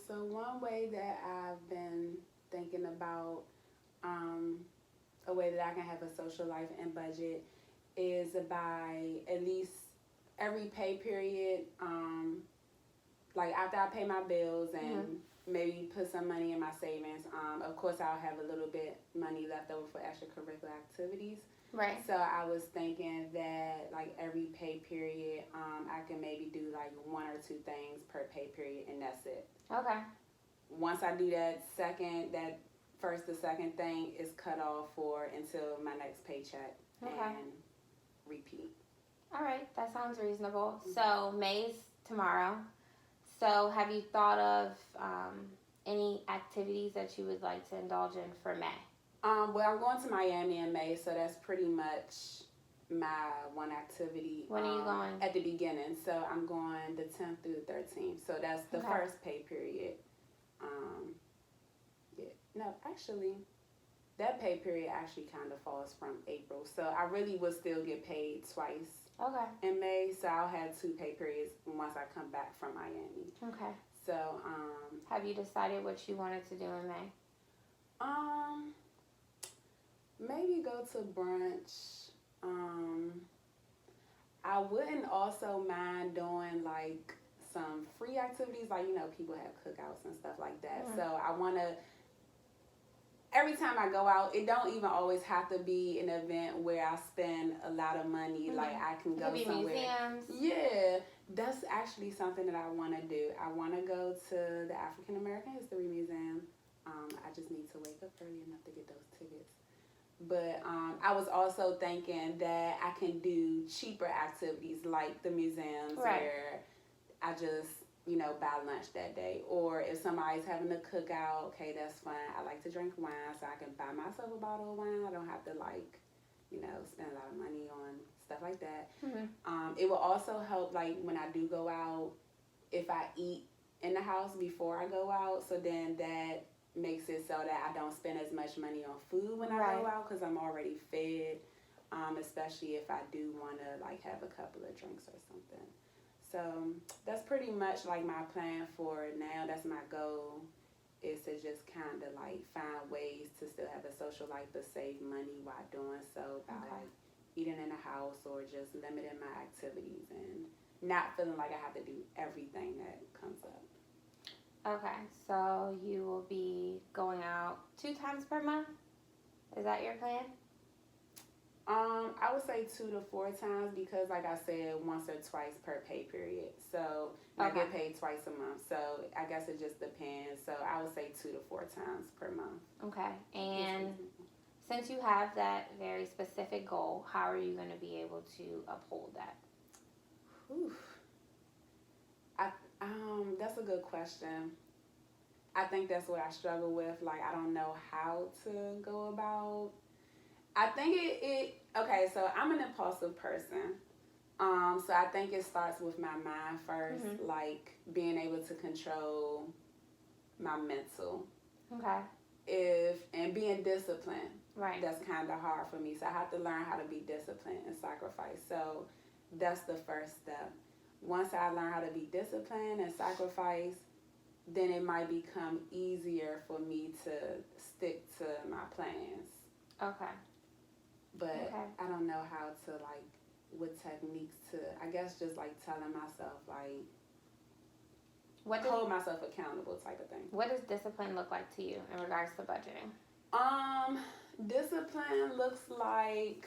So one way that I've been thinking about, um, a way that I can have a social life and budget is by at least every pay period, like after I pay my bills and maybe put some money in my savings. Of course, I'll have a little bit money left over for extracurricular activities. Right. So I was thinking that like every pay period, I can maybe do like one or two things per pay period, and that's it. Okay. Once I do that first to second thing is cut off for until my next paycheck, and repeat. All right, that sounds reasonable. So May's tomorrow. So have you thought of any activities that you would like to indulge in for May? Well, I'm going to Miami in May, so that's pretty much my one activity. When are you going? At the beginning. So I'm going the 10th through the 13th. So that's the first pay period. Yeah. No, actually, that pay period actually kind of falls from April. So I really would still get paid twice. Okay. In May, so I'll have two pay periods once I come back from Miami. Okay. So, have you decided what you wanted to do in May? Maybe go to brunch. I wouldn't also mind doing like some free activities, like people have cookouts and stuff like that. So I want to. Every time I go out, it don't even always have to be an event where I spend a lot of money. Like I can go somewhere. Museums. Yeah, that's actually something that I want to do. I want to go to the African American History Museum. I just need to wake up early enough to get those tickets. But I was also thinking that I can do cheaper activities like the museums where I just buy lunch that day. Or if somebody's having a cookout, okay, that's fine. I like to drink wine, so I can buy myself a bottle of wine. I don't have to spend a lot of money on stuff like that. It will also help like when I do go out, if I eat in the house before I go out, so then that makes it so that I don't spend as much money on food when I go out because I'm already fed, especially if I do want to like have a couple of drinks or something. So that's pretty much like my plan for now. That's my goal, is to just kind of like find ways to still have a social life but save money while doing so by like eating in the house or just limiting my activities and not feeling like I have to do everything that comes up. Okay, so you will be going out 2 times per month? Is that your plan? I would say 2 to 4 times because, like I said, once or twice per pay period. So I get paid twice a month. So I guess it just depends. So I would say 2 to 4 times per month. Okay. And since you have that very specific goal, how are you going to be able to uphold that? That's a good question. I think that's what I struggle with. Like, I don't know how to go about. I think okay, so I'm an impulsive person. So I think it starts with my mind first, like being able to control my mental. Okay. And being disciplined. Right. That's kind of hard for me. So I have to learn how to be disciplined and sacrifice. So that's the first step. Once I learn how to be disciplined and sacrifice, then it might become easier for me to stick to my plans. Okay. But I don't know how to, like, what techniques to, I guess just, like, telling myself, like, hold myself accountable type of thing. What does discipline look like to you in regards to budgeting? Discipline looks like,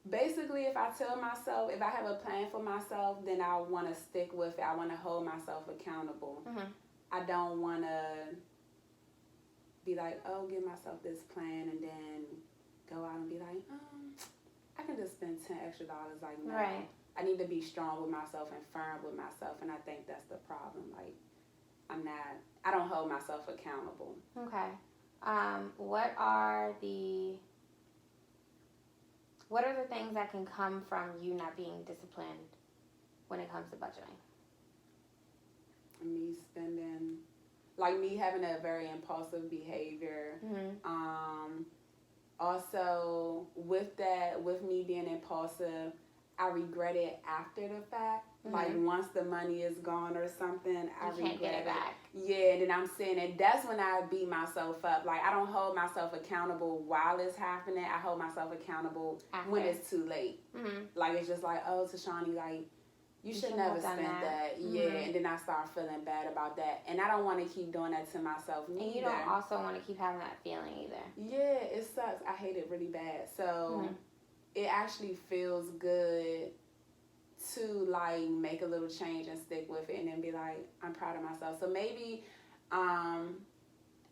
basically, if I tell myself, if I have a plan for myself, then I want to stick with it. I want to hold myself accountable. I don't want to be like, oh, give myself this plan and then go out and be like, I can just spend $10 extra. Like, no. Right. I need to be strong with myself and firm with myself, and I think that's the problem. Like, I don't hold myself accountable. Okay. What are the things that can come from you not being disciplined when it comes to budgeting? Me spending, like me having a very impulsive behavior. Also, with me being impulsive, I regret it after the fact. Like once the money is gone or something, I you can't get it back. Yeah, and then I'm saying it. That's when I beat myself up. Like I don't hold myself accountable while it's happening. I hold myself accountable After. when it's too late. Like it's just like, oh, Tashani, like you should never spend that. Yeah, and then I start feeling bad about that, and I don't want to keep doing that to myself neither. And you don't also want to keep having that feeling either. Yeah, it sucks. I hate it really bad. So it actually feels good to like make a little change and stick with it and then be like, I'm proud of myself. So maybe I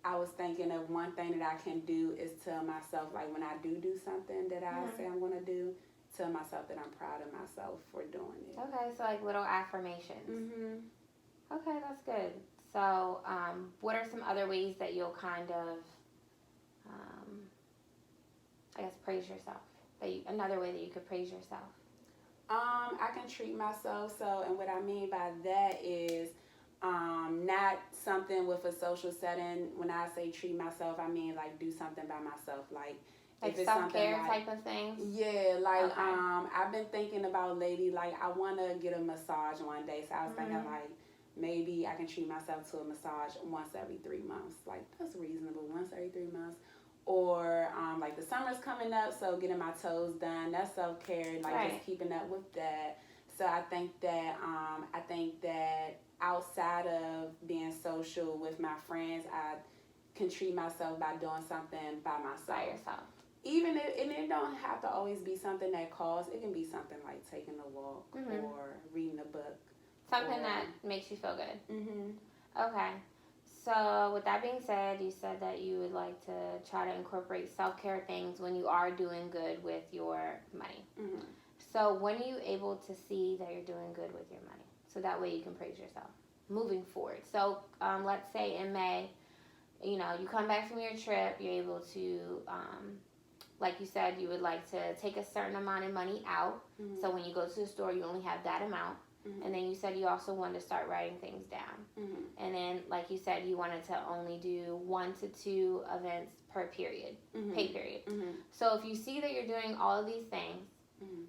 was thinking of one thing that I can do is tell myself, like when I do something that I say I'm going to do, tell myself that I'm proud of myself for doing it. Okay, so like little affirmations. Okay, that's good. So what are some other ways that you'll kind of, I guess, praise yourself? Another way that you could praise yourself? I can treat myself. So, and what I mean by that is not something with a social setting. When I say treat myself, I mean like do something by myself. Like self-care type of things? Yeah, like I've been thinking about lately, like I want to get a massage one day. So I was thinking like maybe I can treat myself to a massage once every 3 months. Like that's reasonable, once every 3 months. Or like the summer's coming up, so getting my toes done, that's self-care, like just keeping up with that. So I think that outside of being social with my friends, I can treat myself by doing something by myself. By yourself. Even if, and it don't have to always be something that costs. It can be something like taking a walk or reading a book. Something that makes you feel good. Okay. So with that being said, you said that you would like to try to incorporate self-care things when you are doing good with your money. So when are you able to see that you're doing good with your money? So that way you can praise yourself moving forward. So let's say in May, you come back from your trip, you're able to, like you said, you would like to take a certain amount of money out. So when you go to the store, you only have that amount. And then you said you also wanted to start writing things down. And then, like you said, you wanted to only do 1 to 2 events per period, pay period. So if you see that you're doing all of these things,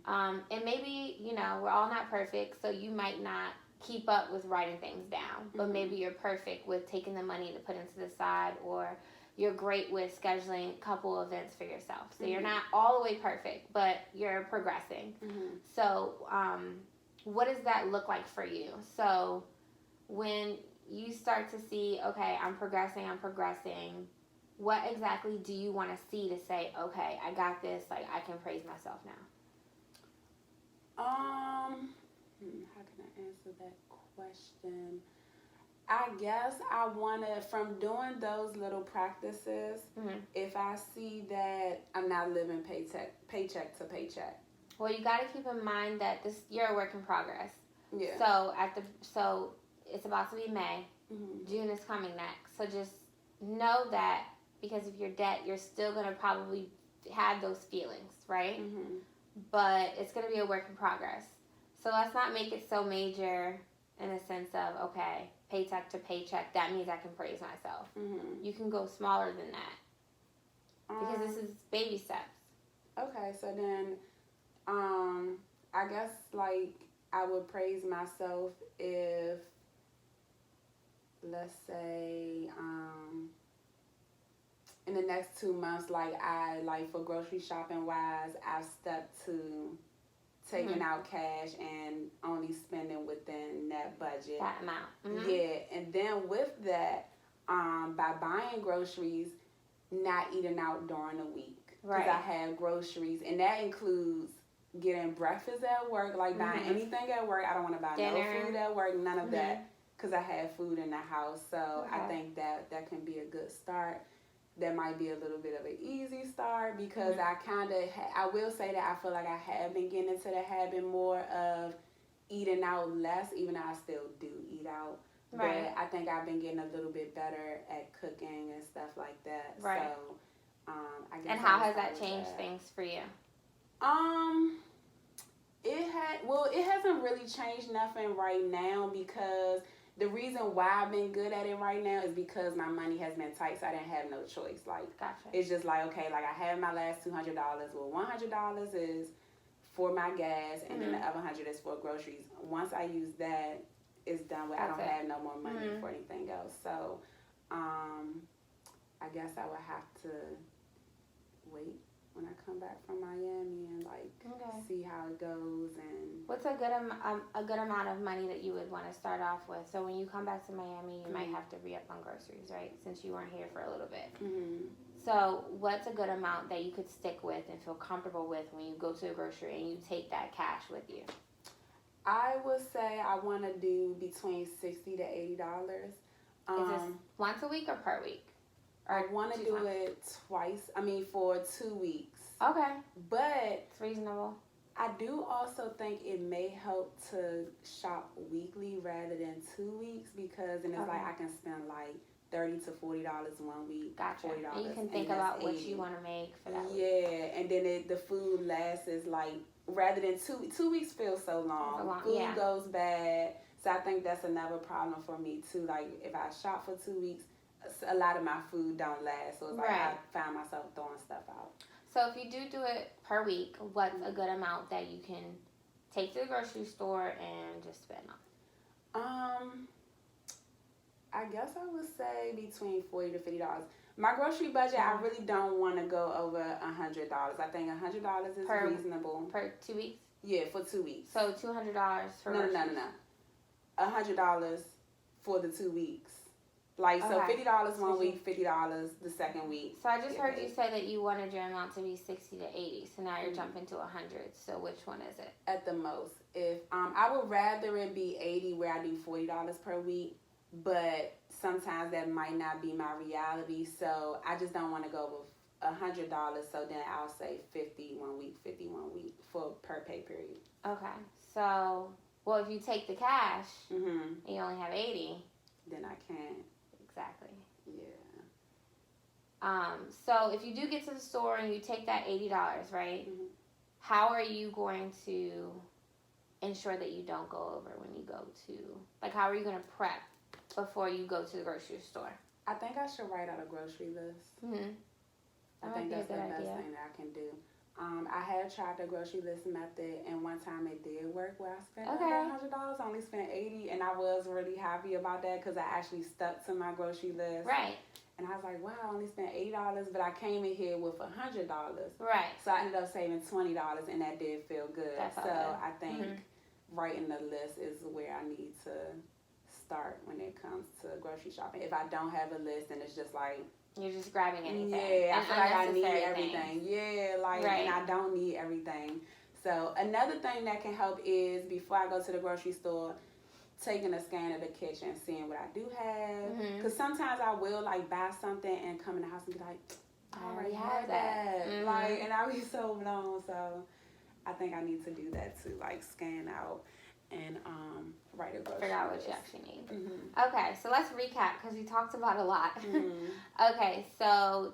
and maybe, we're all not perfect, so you might not keep up with writing things down. But maybe you're perfect with taking the money to put into the side, or you're great with scheduling a couple events for yourself. So you're not all the way perfect, but you're progressing. So, what does that look like for you? So when you start to see, okay, I'm progressing, what exactly do you want to see to say, okay, I got this, like I can praise myself now? How can I answer that question? I guess I want to, from doing those little practices, if I see that I'm not living paycheck to paycheck. Well, you got to keep in mind that you're a work in progress. Yeah. So it's about to be May. June is coming next. So just know that because of your debt, you're still going to probably have those feelings, right? But it's going to be a work in progress. So let's not make it so major in the sense of, okay, paycheck to paycheck, that means I can praise myself. You can go smaller than that because this is baby steps. Okay, so then I guess like I would praise myself if, let's say, in the next 2 months, like for grocery shopping wise, I've stuck to taking out cash and only spending within that budget. That amount. Yeah, and then with that, by buying groceries, not eating out during the week. Because I have groceries, and that includes getting breakfast at work, like buying anything at work. I don't want to buy no food at work, none of that, because I have food in the house. So I think that can be a good start. That might be a little bit of an easy start because I will say that I feel like I have been getting into the habit more of eating out less, even though I still do eat out. But I think I've been getting a little bit better at cooking and stuff like that. So I guess. And how has that changed things for you? It hasn't really changed nothing right now because the reason why I've been good at it right now is because my money has been tight, so I didn't have no choice. Like, gotcha. It's just like, okay, like I have my last $200. Well, $100 is for my gas, and then the Mm-hmm. other 100 is for groceries. Once I use that, it's done with. I That's don't it. have no more money Mm-hmm. for anything else. So, I guess I would have to wait when I come back from Miami and like Okay. see how it goes. And What's a good amount of money that you would want to start off with? So when you come back to Miami, you might have to re-up on groceries, right? Since you weren't here for a little bit. So what's a good amount that you could stick with and feel comfortable with when you go to the grocery and you take that cash with you? I would say I want to do between $60 to $80. Is this once a week or per week? I want to do it twice. I mean, for 2 weeks. Okay. But it's reasonable. I do also think it may help to shop weekly rather than 2 weeks because then it's like I can spend like $30 to $40 1 week. Gotcha. $40, and you can think about what you want to make for that week. Yeah, and then the food lasts is like rather than 2 weeks feels so long. Food goes bad, so I think that's another problem for me too. Like if I shop for 2 weeks, a lot of my food don't last, so it's like I find myself throwing stuff out. So if you do it per week, what's a good amount that you can take to the grocery store and just spend on? I guess I would say between $40 to $50. My grocery budget, I really don't want to go over $100. I think $100 is reasonable. Per 2 weeks? Yeah, for 2 weeks. So $200 for No. $100 for the 2 weeks. Like, so $50 1 week, $50 the second week. So I just heard you say that you wanted your amount to be 60 to 80. So now you're jumping to 100. So which one is it? At the most. If I would rather it be 80 where I do $40 per week, but sometimes that might not be my reality. So I just don't want to go with $100. So then I'll say 50 1 week, 50 1 week for per pay period. Okay. So, well, if you take the cash and you only have 80, then I can't. Exactly. Yeah. So if you do get to the store and you take that $80, right? How are you going to ensure that you don't go over when you go to, like, how are you going to prep before you go to the grocery store? I think I should write out a grocery list. I think that's the best thing that I can do. I had tried the grocery list method, and one time it did work where I spent $100. I only spent $80, and I was really happy about that because I actually stuck to my grocery list. Right. And I was like, wow, I only spent $80, but I came in here with $100. Right. So I ended up saving $20, and that did feel good. I think writing the list is where I need to start when it comes to grocery shopping. If I don't have a list, then it's just like, you're just grabbing anything. Yeah, I feel like I need everything. Yeah, like, and I don't need everything. So another thing that can help is before I go to the grocery store, taking a scan of the kitchen, seeing what I do have. Because sometimes I will like buy something and come in the house and be like, I already have that. Like, and I'll be so blown. So I think I need to do that too, like scan out and write a grocery figure out what list. you actually need. Okay, so let's recap because we talked about a lot. Okay, so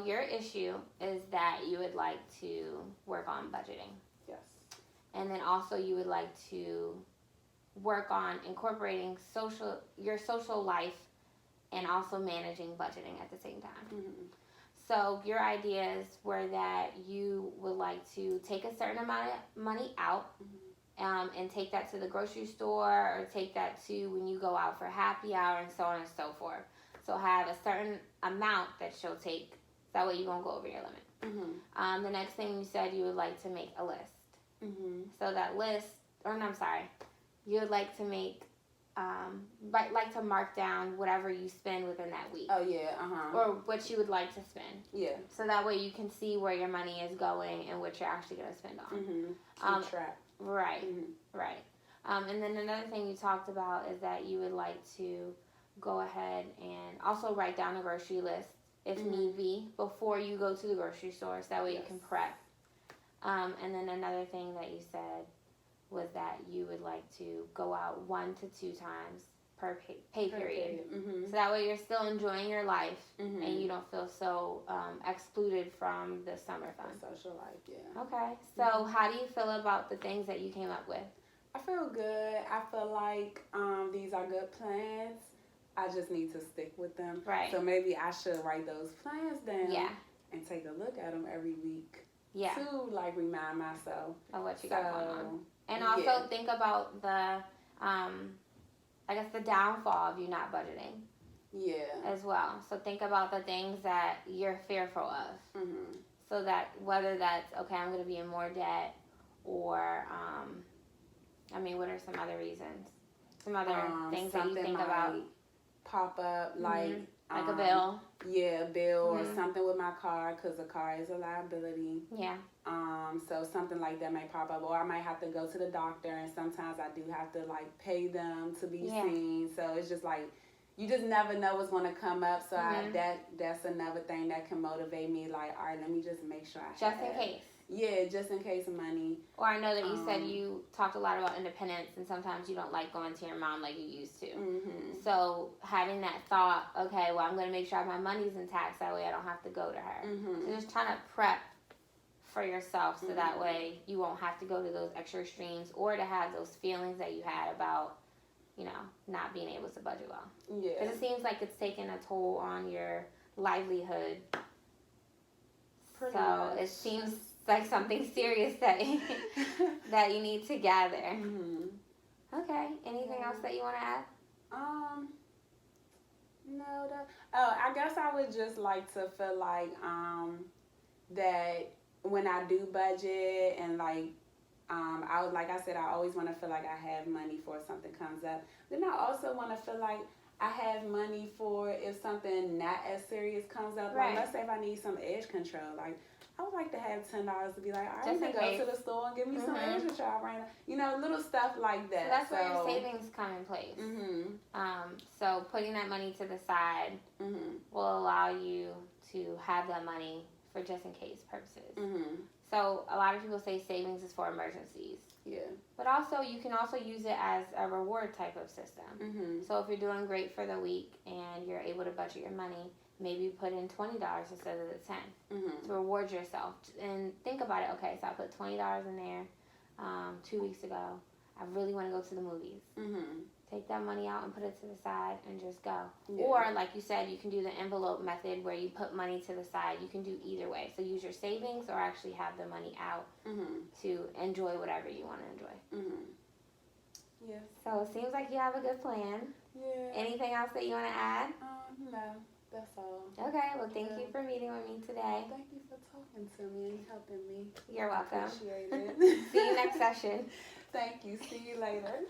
your issue is that you would like to work on budgeting. Yes. And then also you would like to work on incorporating your social life and also managing budgeting at the same time. So your ideas were that you would like to take a certain amount of money out and take that to the grocery store or take that to when you go out for happy hour and so on and so forth. So have a certain amount that you'll take. That way you won't go over your limit. The next thing you said you would like to make a list. So that list, you would like to make, like to mark down whatever you spend within that week. Oh, yeah, Or what you would like to spend. Yeah. So that way you can see where your money is going and what you're actually going to spend on. Keep track. Right, right. And then another thing you talked about is that you would like to go ahead and also write down a grocery list if need be before you go to the grocery store so that way you can prep. And then another thing that you said was that you would like to go out 1 to 2 times per pay period. So that way you're still enjoying your life and you don't feel so excluded from the summer fun. The social life, yeah. Okay, so how do you feel about the things that you came up with? I feel good. I feel like these are good plans. I just need to stick with them. Right. So maybe I should write those plans down Yeah. and take a look at them every week. to like remind myself of what you got going on. And yeah. also think about the, I guess the downfall of you not budgeting. Yeah. As well. So think about the things that you're fearful of. Mm-hmm. So that whether that's, okay, I'm going to be in more debt, or, what are some other reasons? Some other things that you think about? Pop up, like a bill. Yeah, a bill or something with my car, because the car is a liability. Yeah. So something like that may pop up, or I might have to go to the doctor, and sometimes I do have to like pay them to be seen. So it's just like, you just never know what's going to come up. So that's another thing that can motivate me. Like, all right, let me just make sure I just in case. Yeah, just in case of money. Or I know that you said you talked a lot about independence, and sometimes you don't like going to your mom like you used to. Mm-hmm. So having that thought, okay, well, I'm going to make sure my money's intact, that way I don't have to go to her. Mm-hmm. So just trying to prep for yourself, so that way you won't have to go to those extra extremes, or to have those feelings that you had about, not being able to budget well. Yeah. Because it seems like it's taking a toll on your livelihood. Pretty so much. It seems like something serious that that you need to gather. Mm-hmm. Okay. Anything else that you want to add? No. I guess I would just like to feel like that when I do budget, and like I said, I always want to feel like I have money for if something comes up. Then I also want to feel like I have money for if something not as serious comes up. Right. Like, let's say if I need some edge control, like, I would like to have $10 to be like, all right, Just I'm in gonna case. go to the store and give me some edge control right now. Little stuff like that. So that's where your savings come in place. Mm-hmm. So putting that money to the side will allow you to have that money for just in case purposes. Mm-hmm. So a lot of people say savings is for emergencies. Yeah. But also, you can also use it as a reward type of system. Mm-hmm. So if you're doing great for the week and you're able to budget your money, maybe put in $20 instead of the 10 to reward yourself. And think about it. Okay, so I put $20 in there 2 weeks ago. I really want to go to the movies. Mm-hmm. Take that money out and put it to the side and just go. Yeah. Or, like you said, you can do the envelope method where you put money to the side. You can do either way. So use your savings, or actually have the money out to enjoy whatever you want to enjoy. Mm-hmm. Yeah. So it seems like you have a good plan. Yeah. Anything else that you want to add? No, that's all. Okay, well, thank you for meeting with me today. Thank you for talking to me and helping me. You're welcome. Appreciate it. See you next session. Thank you. See you later.